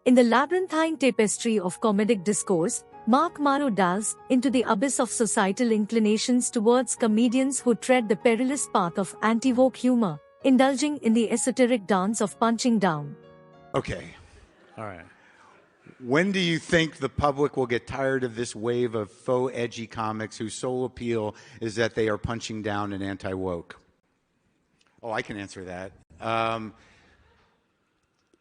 In the labyrinthine tapestry of comedic discourse, Marc Maro delves into the abyss of societal inclinations towards comedians who tread the perilous path of anti-woke humor, indulging in the esoteric dance of punching down. Okay. All right. When do you think the public will get tired of this wave of faux edgy comics whose sole appeal is that they are punching down and anti-woke? Oh, I can answer that.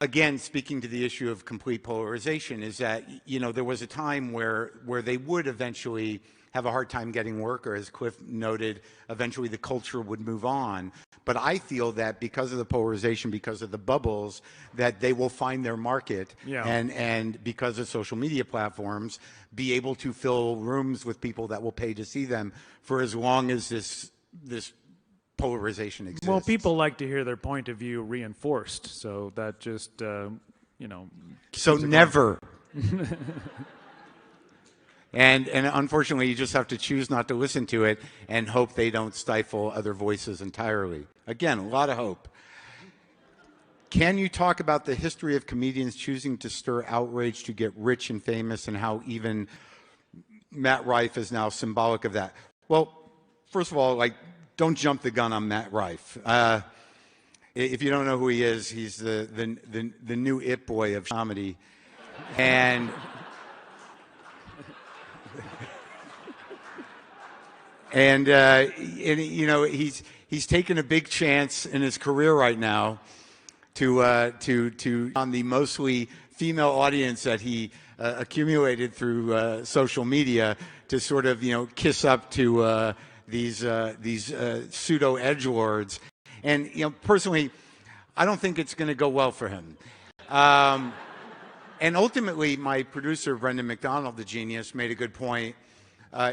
Again, speaking to the issue of complete polarization, is that, there was a time where they would eventually have a hard time getting work, or as Cliff noted, eventually the culture would move on. But I feel that because of the polarization, because of the bubbles, that they will find their market, and because of social media platforms, be able to fill rooms with people that will pay to see them for as long as this polarization exists. Well, people like to hear their point of view reinforced, so that just, So never. And unfortunately, you just have to choose not to listen to it and hope they don't stifle other voices entirely. Again, a lot of hope. Can you talk about the history of comedians choosing to stir outrage to get rich and famous, and how even Matt Rife is now symbolic of that? Well, first of all, don't jump the gun on Matt Rife. If you don't know who he is, he's the new it boy of comedy, and he's taken a big chance in his career right now to on the mostly female audience that he accumulated through social media, to sort of kiss up to these pseudo edgelords. And personally, I don't think it's going to go well for him. And ultimately, my producer Brendan McDonald, the genius, made a good point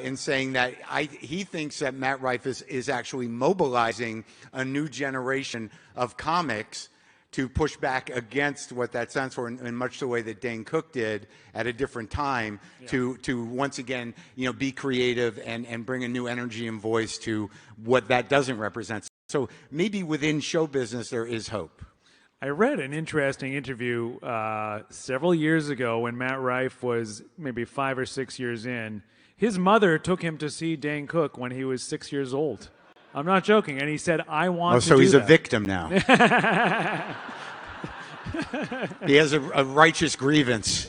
in saying that he thinks that Matt Rife is actually mobilizing a new generation of comics to push back against what that stands for, in much the way that Dane Cook did at a different time, to once again be creative and bring a new energy and voice to what that doesn't represent. So maybe within show business there is hope. I read an interesting interview several years ago when Matt Rife was maybe 5 or 6 years in. His mother took him to see Dane Cook when he was 6 years old. I'm not joking. And he said, I want to do that. So he's a victim now. He has a righteous grievance.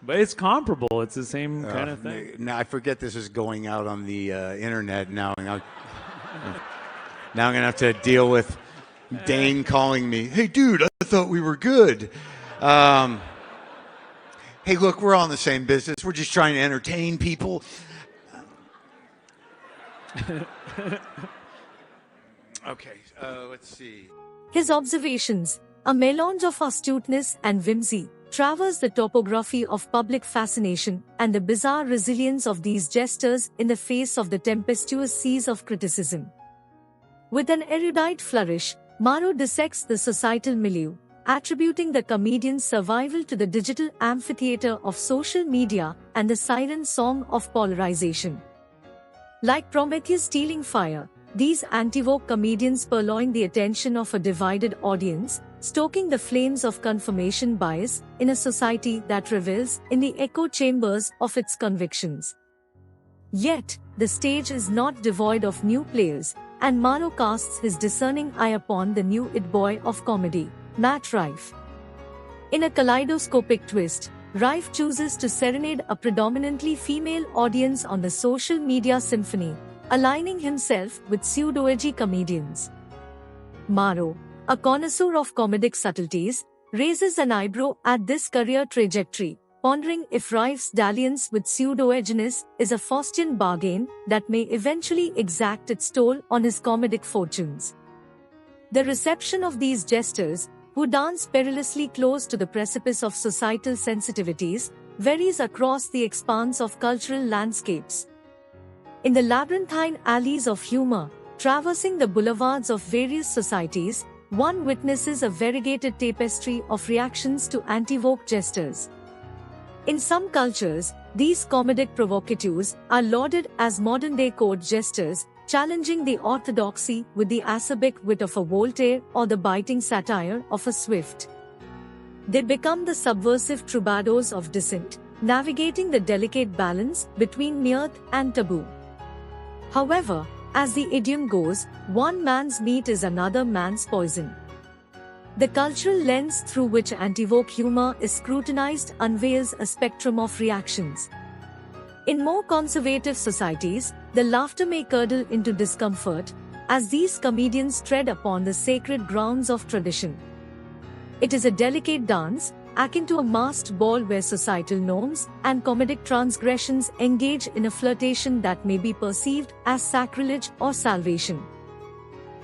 But it's comparable. It's the same kind of thing. Now, I forget this is going out on the internet now. Now I'm going to have to deal with Dane calling me, hey, dude, I thought we were good. Hey, look, we're all in the same business. We're just trying to entertain people. Okay, let's see. His observations, a melange of astuteness and whimsy, traverse the topography of public fascination and the bizarre resilience of these jesters in the face of the tempestuous seas of criticism. With an erudite flourish, Maro dissects the societal milieu, attributing the comedian's survival to the digital amphitheater of social media and the siren song of polarization. Like Prometheus stealing fire, these anti-woke comedians purloin the attention of a divided audience, stoking the flames of confirmation bias in a society that revels in the echo chambers of its convictions. Yet, the stage is not devoid of new players, and Maro casts his discerning eye upon the new it boy of comedy, Matt Rife. In a kaleidoscopic twist, Rife chooses to serenade a predominantly female audience on the social media symphony, aligning himself with pseudo-edgy comedians. Maro, a connoisseur of comedic subtleties, raises an eyebrow at this career trajectory, pondering if Rife's dalliance with pseudo-edginess is a Faustian bargain that may eventually exact its toll on his comedic fortunes. The reception of these jesters, who dance perilously close to the precipice of societal sensitivities, varies across the expanse of cultural landscapes. In the labyrinthine alleys of humor, traversing the boulevards of various societies, one witnesses a variegated tapestry of reactions to anti-woke jesters. In some cultures, these comedic provocateurs are lauded as modern-day court jesters, challenging the orthodoxy with the acerbic wit of a Voltaire or the biting satire of a Swift. They become the subversive troubadours of dissent, navigating the delicate balance between mirth and taboo. However, as the idiom goes, one man's meat is another man's poison. The cultural lens through which antivoke humor is scrutinized unveils a spectrum of reactions. In more conservative societies, the laughter may curdle into discomfort, as these comedians tread upon the sacred grounds of tradition. It is a delicate dance, akin to a masked ball where societal norms and comedic transgressions engage in a flirtation that may be perceived as sacrilege or salvation.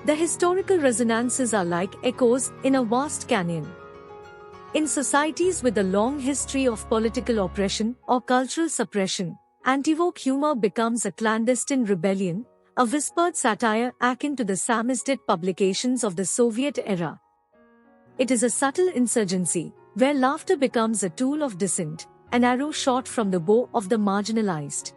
The historical resonances are like echoes in a vast canyon. In societies with a long history of political oppression or cultural suppression, antivoke humor becomes a clandestine rebellion, a whispered satire akin to the samizdat publications of the Soviet era. It is a subtle insurgency, where laughter becomes a tool of dissent, an arrow shot from the bow of the marginalized.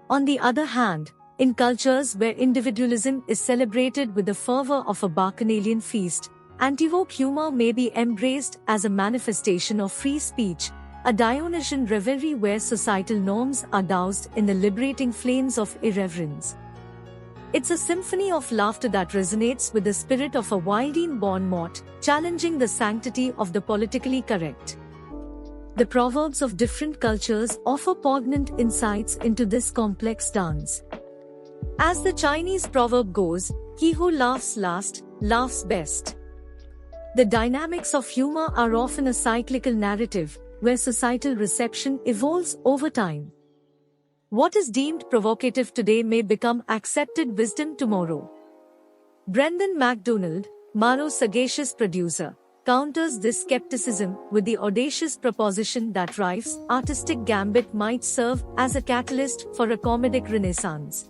On the other hand, in cultures where individualism is celebrated with the fervor of a bacchanalian feast, antivoke humor may be embraced as a manifestation of free speech, a Dionysian revelry where societal norms are doused in the liberating flames of irreverence. It's a symphony of laughter that resonates with the spirit of a Wildeen-born mort, challenging the sanctity of the politically correct. The proverbs of different cultures offer poignant insights into this complex dance. As the Chinese proverb goes, "He who laughs last, laughs best." The dynamics of humor are often a cyclical narrative, where societal reception evolves over time. What is deemed provocative today may become accepted wisdom tomorrow. Brendan MacDonald, Maro's sagacious producer, counters this skepticism with the audacious proposition that Rife's artistic gambit might serve as a catalyst for a comedic renaissance.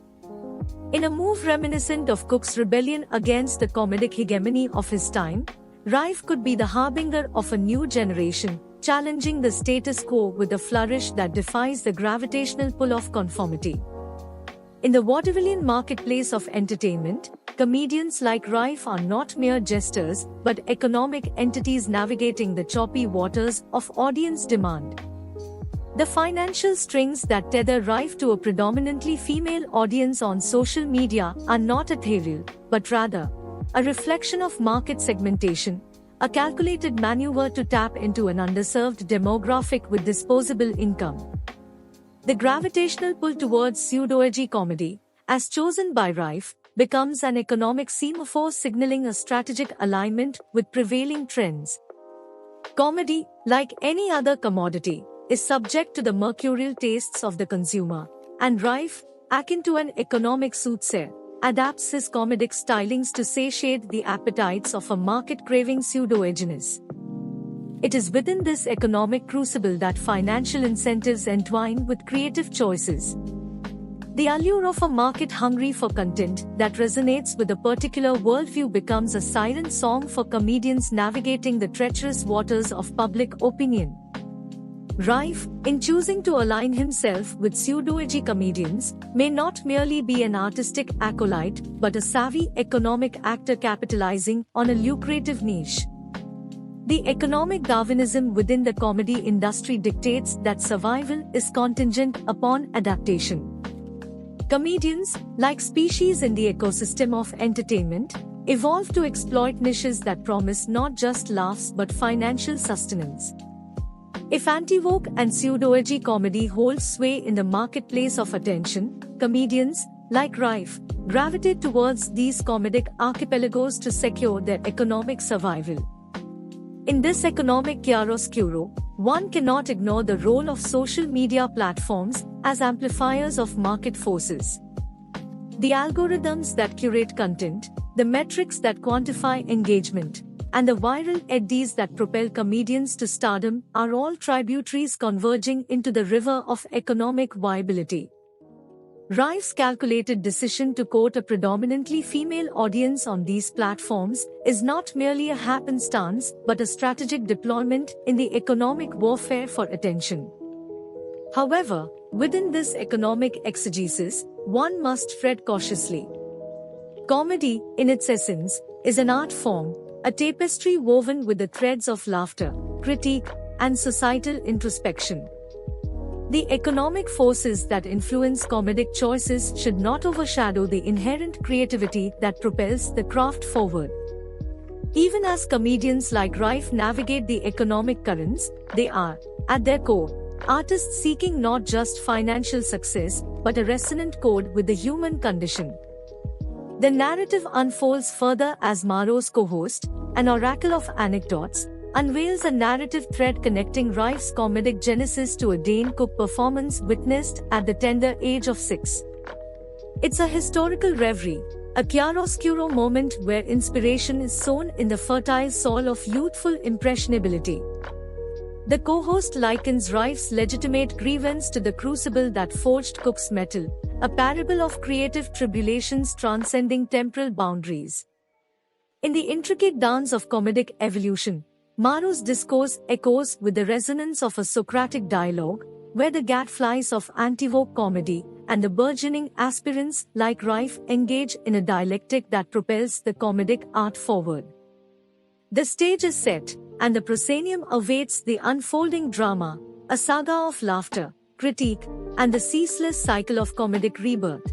In a move reminiscent of Cook's rebellion against the comedic hegemony of his time, Rife could be the harbinger of a new generation, challenging the status quo with a flourish that defies the gravitational pull of conformity. In the vaudevillian marketplace of entertainment, comedians like Rife are not mere jesters, but economic entities navigating the choppy waters of audience demand. The financial strings that tether Rife to a predominantly female audience on social media are not ethereal, but rather a reflection of market segmentation, a calculated maneuver to tap into an underserved demographic with disposable income. The gravitational pull towards pseudo-edgy comedy, as chosen by Rife, becomes an economic semaphore signaling a strategic alignment with prevailing trends. Comedy, like any other commodity, is subject to the mercurial tastes of the consumer, and Rife, akin to an economic soothsayer, adapts his comedic stylings to satiate the appetites of a market-craving pseudo-edginess. It is within this economic crucible that financial incentives entwine with creative choices. The allure of a market hungry for content that resonates with a particular worldview becomes a siren song for comedians navigating the treacherous waters of public opinion. Rife, in choosing to align himself with pseudo-edgy comedians, may not merely be an artistic acolyte, but a savvy economic actor capitalizing on a lucrative niche. The economic Darwinism within the comedy industry dictates that survival is contingent upon adaptation. Comedians, like species in the ecosystem of entertainment, evolve to exploit niches that promise not just laughs but financial sustenance. If antivoke and pseudo-edgy comedy hold sway in the marketplace of attention, comedians, like Rife, gravitate towards these comedic archipelagos to secure their economic survival. In this economic chiaroscuro, one cannot ignore the role of social media platforms as amplifiers of market forces. The algorithms that curate content, the metrics that quantify engagement, and the viral eddies that propel comedians to stardom are all tributaries converging into the river of economic viability. Rife's calculated decision to quote a predominantly female audience on these platforms is not merely a happenstance but a strategic deployment in the economic warfare for attention. However, within this economic exegesis, one must tread cautiously. Comedy, in its essence, is an art form, a tapestry woven with the threads of laughter, critique, and societal introspection. The economic forces that influence comedic choices should not overshadow the inherent creativity that propels the craft forward. Even as comedians like Rife navigate the economic currents, they are, at their core, artists seeking not just financial success, but a resonant chord with the human condition. The narrative unfolds further as Maro's co-host, an oracle of anecdotes, unveils a narrative thread connecting Rife's comedic genesis to a Dane Cook performance witnessed at the tender age of 6. It's a historical reverie, a chiaroscuro moment where inspiration is sown in the fertile soil of youthful impressionability. The co-host likens Rife's legitimate grievance to the crucible that forged Cook's metal, a parable of creative tribulations transcending temporal boundaries. In the intricate dance of comedic evolution, Maro's discourse echoes with the resonance of a Socratic dialogue, where the gadflies of anti-woke comedy and the burgeoning aspirants like Rife engage in a dialectic that propels the comedic art forward. The stage is set, and the proscenium awaits the unfolding drama, a saga of laughter, critique, and the ceaseless cycle of comedic rebirth.